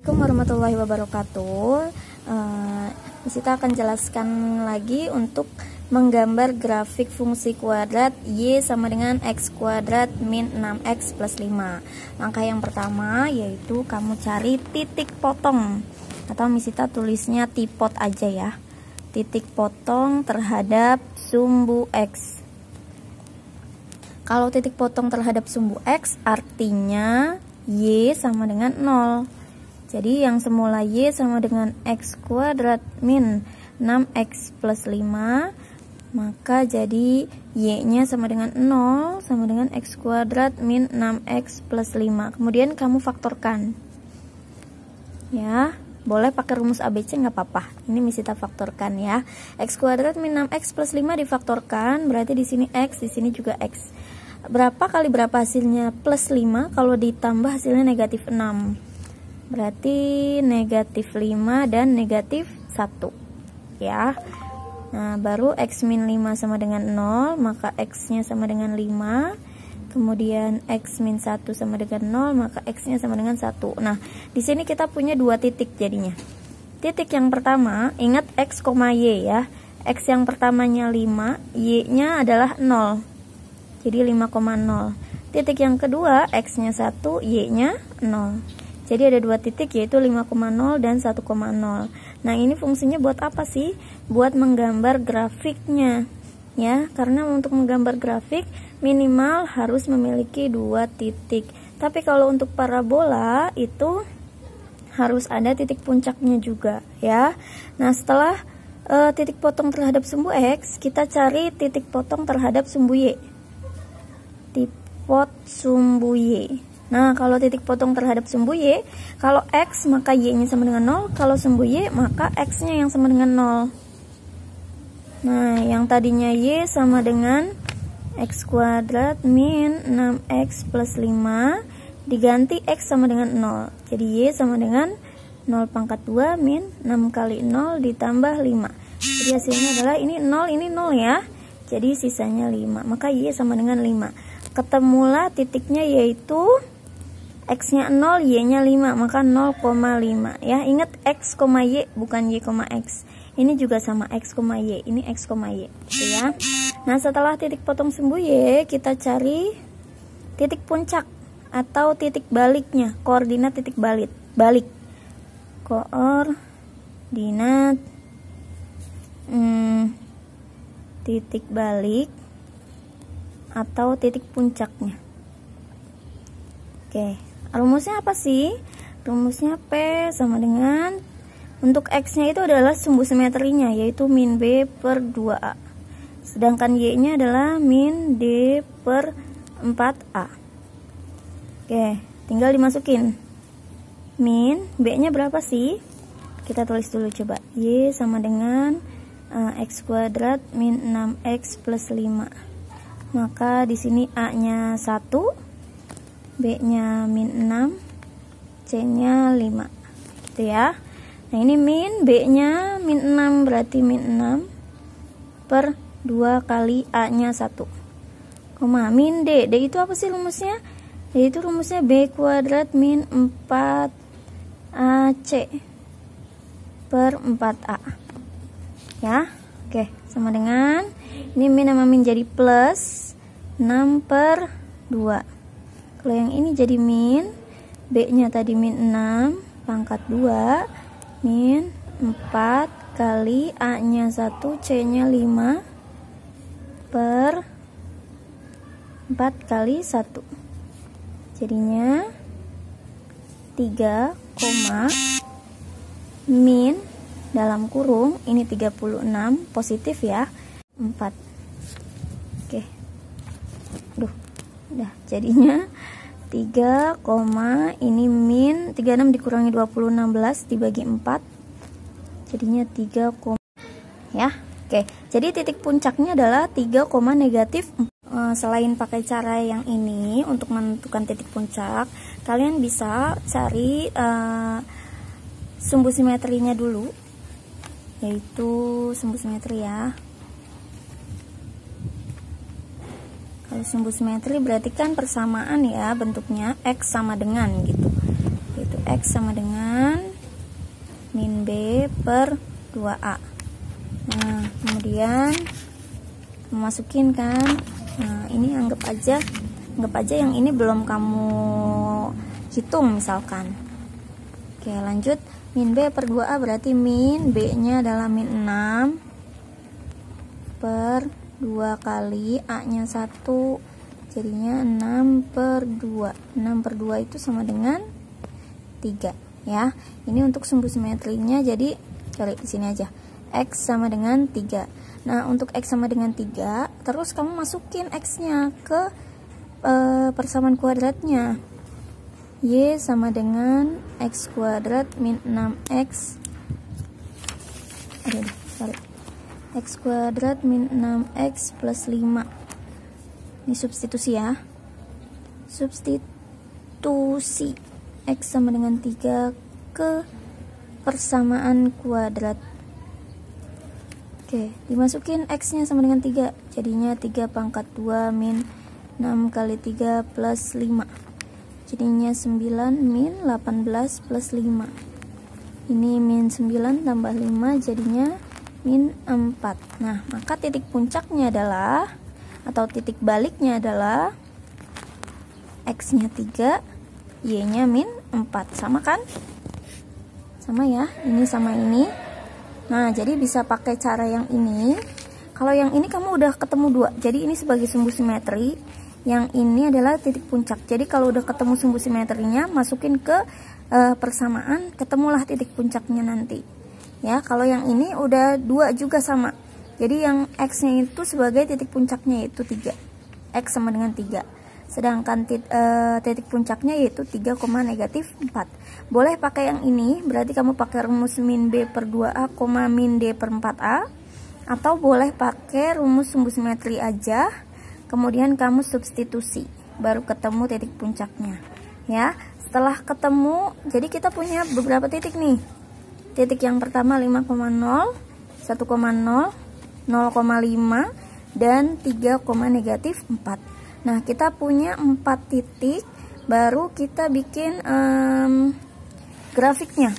Assalamualaikum warahmatullahi wabarakatuh. Kita akan jelaskan lagi untuk menggambar grafik fungsi kuadrat Y sama dengan X kuadrat min 6X plus 5. Langkah yang pertama yaitu kamu cari titik potong, atau Misita tulisnya tipot aja ya. Titik potong terhadap sumbu X. Kalau titik potong terhadap sumbu X artinya Y sama dengan 0. Jadi yang semula Y sama dengan X kuadrat min 6X plus 5, maka jadi Y nya sama dengan 0 sama dengan X kuadrat min 6X plus 5. Kemudian kamu faktorkan ya, boleh pakai rumus ABC nggak apa-apa. Ini Misita faktorkan ya. X kuadrat min 6X plus 5 difaktorkan, berarti di sini X, di sini juga X. Berapa kali berapa hasilnya? Plus 5, kalau ditambah hasilnya negatif 6. Berarti negatif 5 dan negatif 1 ya. Nah baru X min 5 sama dengan 0, maka X nya sama dengan 5. Kemudian X min 1 sama dengan 0, maka X nya sama dengan 1. Nah di sini kita punya dua titik jadinya. Titik yang pertama, ingat X, Y ya. X yang pertamanya 5, Y nya adalah 0, jadi 5,0. Titik yang kedua, X nya 1, Y nya 0. Jadi ada dua titik, yaitu 5,0 dan 1,0. Nah ini fungsinya buat apa sih? Buat menggambar grafiknya ya, karena untuk menggambar grafik minimal harus memiliki dua titik. Tapi kalau untuk parabola itu harus ada titik puncaknya juga ya. Nah setelah titik potong terhadap sumbu X, kita cari titik potong terhadap sumbu Y. Tipot sumbu Y. Nah kalau titik potong terhadap sumbu Y, kalau X maka Y nya sama dengan 0, kalau sumbu Y maka X nya yang sama dengan 0. Nah yang tadinya Y sama dengan X kuadrat min 6X plus 5 diganti X sama dengan 0, jadi Y sama dengan 0 pangkat 2 min 6 kali 0 ditambah 5. Jadi hasilnya adalah ini 0 ya, jadi sisanya 5, maka Y sama dengan 5. Ketemulah titiknya yaitu X nya 0, Y nya 5, maka 0,5 ya. Ingat X, Y bukan Y, X. Ini juga sama X, Y, ini X, Y gitu ya. Nah setelah titik potong sumbu Y, kita cari titik puncak atau titik baliknya, koordinat titik balik. Koordinat titik balik atau titik puncaknya. Oke, rumusnya apa sih? Rumusnya P sama dengan, untuk X nya itu adalah sumbu simetrinya, yaitu min B per 2A. Sedangkan Y nya adalah min D per 4A. Oke, tinggal dimasukin. Min B nya berapa sih? Kita tulis dulu coba. Y sama dengan X kuadrat min 6X plus 5. Maka di sini A nya 1, B nya min 6, C nya 5 gitu ya. Nah ini min, B nya min 6, berarti min 6 per 2 kali A nya 1, min D. D itu apa sih rumusnya? D itu rumusnya B kuadrat min 4AC per 4A ya. Oke, sama dengan ini min sama min jadi plus 6 per 2. Kalau yang ini jadi min, B nya tadi min 6 pangkat 2 min 4 kali A nya 1, C nya 5 per 4 kali 1, jadinya 3, min dalam kurung ini 36 positif ya 4. Oke, udah jadinya 3, ini min 36 dikurangi 20, 16 dibagi 4, jadinya 3, ya. Oke, jadi titik puncaknya adalah 3, negatif 4. Selain pakai cara yang ini untuk menentukan titik puncak, kalian bisa cari sumbu simetrinya dulu, yaitu sumbu simetri ya. Kalau sumbu simetri berarti kan persamaan ya bentuknya, X sama dengan gitu. X sama dengan min B per 2A. Nah, kemudian masukin kan. Nah, ini anggap aja yang ini belum kamu hitung misalkan. Oke, lanjut. Min B per 2A berarti min B-nya adalah min 6 per 2 kali A-nya 1. Jadinya 6 per 2. 6 per 2 itu sama dengan 3 ya. Ini untuk sumbu simetrinya, jadi cari di sini aja. X sama dengan 3. Nah, untuk X sama dengan 3, terus kamu masukin X-nya ke persamaan kuadratnya. Y sama dengan X kuadrat min 6X. X kuadrat min 6X plus 5. Ini substitusi ya. Substitusi X sama dengan 3 ke persamaan kuadrat. Oke, dimasukin X nya sama dengan 3. Jadinya 3 pangkat 2 min 6 kali 3 plus 5. Jadinya 9 min 18 plus 5. Ini min 9 tambah 5 jadinya min 4. Nah, maka titik puncaknya adalah, atau titik baliknya adalah X-nya 3, Y-nya min 4. Sama kan? Sama ya, ini sama ini. Nah, jadi bisa pakai cara yang ini. Kalau yang ini kamu udah ketemu 2, jadi ini sebagai sumbu simetri. Yang ini adalah titik puncak. Jadi kalau udah ketemu sumbu simetrinya, masukin ke persamaan, ketemulah titik puncaknya nanti. Ya, kalau yang ini udah 2 juga sama. Jadi yang X-nya itu sebagai titik puncaknya yaitu 3. X sama dengan 3. Sedangkan titik puncaknya yaitu 3, negatif 4. Boleh pakai yang ini, berarti kamu pakai rumus min B per 2A, min D per 4A. Atau boleh pakai rumus sumbu simetri aja, kemudian kamu substitusi, baru ketemu titik puncaknya. Ya, setelah ketemu, jadi kita punya beberapa titik nih. Titik yang pertama 5,0, 1,0, 0,5, dan 3, negatif 4. Nah, kita punya 4 titik, baru kita bikin grafiknya.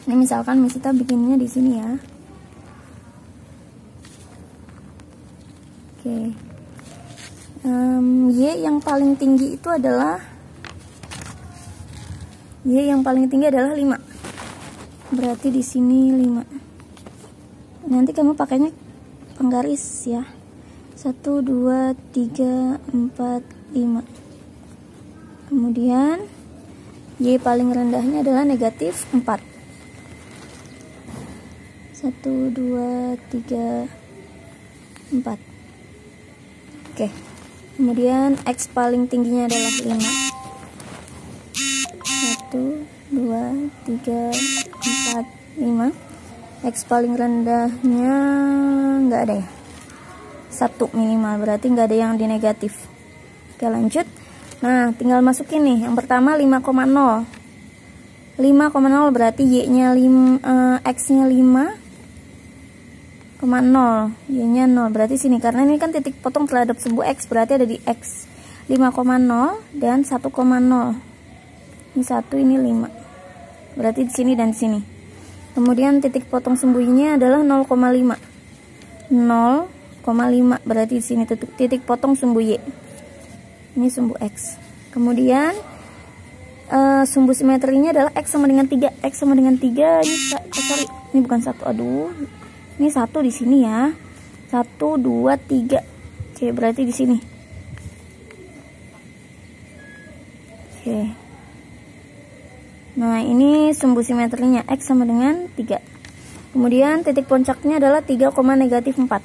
Ini misalkan kita bikinnya di sini ya. Oke. Y yang paling tinggi itu adalah 5. Berarti di sini 5. Nanti kamu pakainya penggaris ya. 1, 2, 3, 4, 5. Kemudian Y paling rendahnya adalah negatif 4. 1, 2, 3, 4. Oke. Kemudian X paling tingginya adalah 5. 1, 2, 3, 4, 5. X paling rendahnya nggak ada ya, 1 minimal, berarti nggak ada yang di negatif. Oke, lanjut. Nah, tinggal masukin nih. Yang pertama 5,0. 5,0 berarti Y-nya X-nya 5,0, Y-nya 0. Berarti sini, karena ini kan titik potong terhadap sumbu X, berarti ada di X. 5,0 dan 1,0. Ini 1, ini 5. Berarti di sini dan di sini. Kemudian titik potong sumbunya adalah 0,5. 0,5 berarti di sini titik potong sumbu Y. Ini sumbu X. Kemudian sumbu simetrinya adalah X sama dengan 3. X sama dengan 3, ini bukan 1, aduh. Ini 1 di sini ya. 1, 2, 3. Oke, berarti di sini. Oke. Nah, ini sumbu simetrinya X sama dengan 3. Kemudian titik puncaknya adalah 3, negatif 4.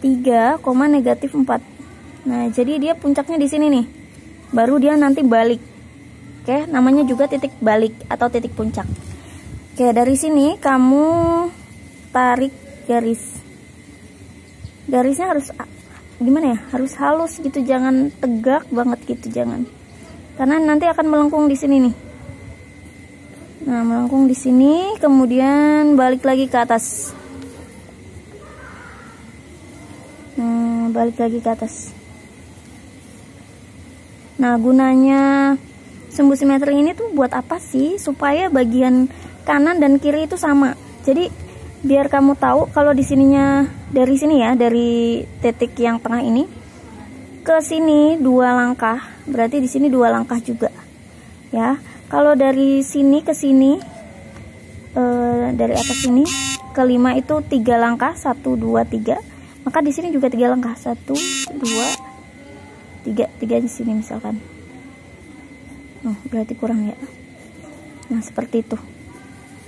3, negatif 4. Nah, jadi dia puncaknya di sini nih. Baru dia nanti balik. Oke, namanya juga titik balik atau titik puncak. Oke, dari sini kamu tarik garis. Garisnya harus gimana ya? Harus halus gitu, jangan tegak banget gitu, jangan. Karena nanti akan melengkung di sini nih. Nah, melengkung di sini, kemudian balik lagi ke atas. Nah, balik lagi ke atas. Nah, gunanya sumbu simetri ini tuh buat apa sih? Supaya bagian kanan dan kiri itu sama. Jadi biar kamu tahu kalau di sininya dari sini ya, dari titik yang tengah ini ke sini 2 langkah, berarti di sini 2 langkah juga. Ya, kalau dari sini ke sini dari atas sini ke 5 itu 3 langkah, 1 2 3. Maka di sini juga 3 langkah, 1 2 3 di sini misalkan. Berarti kurang ya. Nah, seperti itu.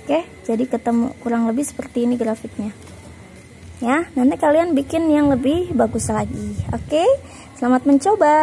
Oke, jadi ketemu kurang lebih seperti ini grafiknya. Ya, nanti kalian bikin yang lebih bagus lagi. Oke, selamat mencoba.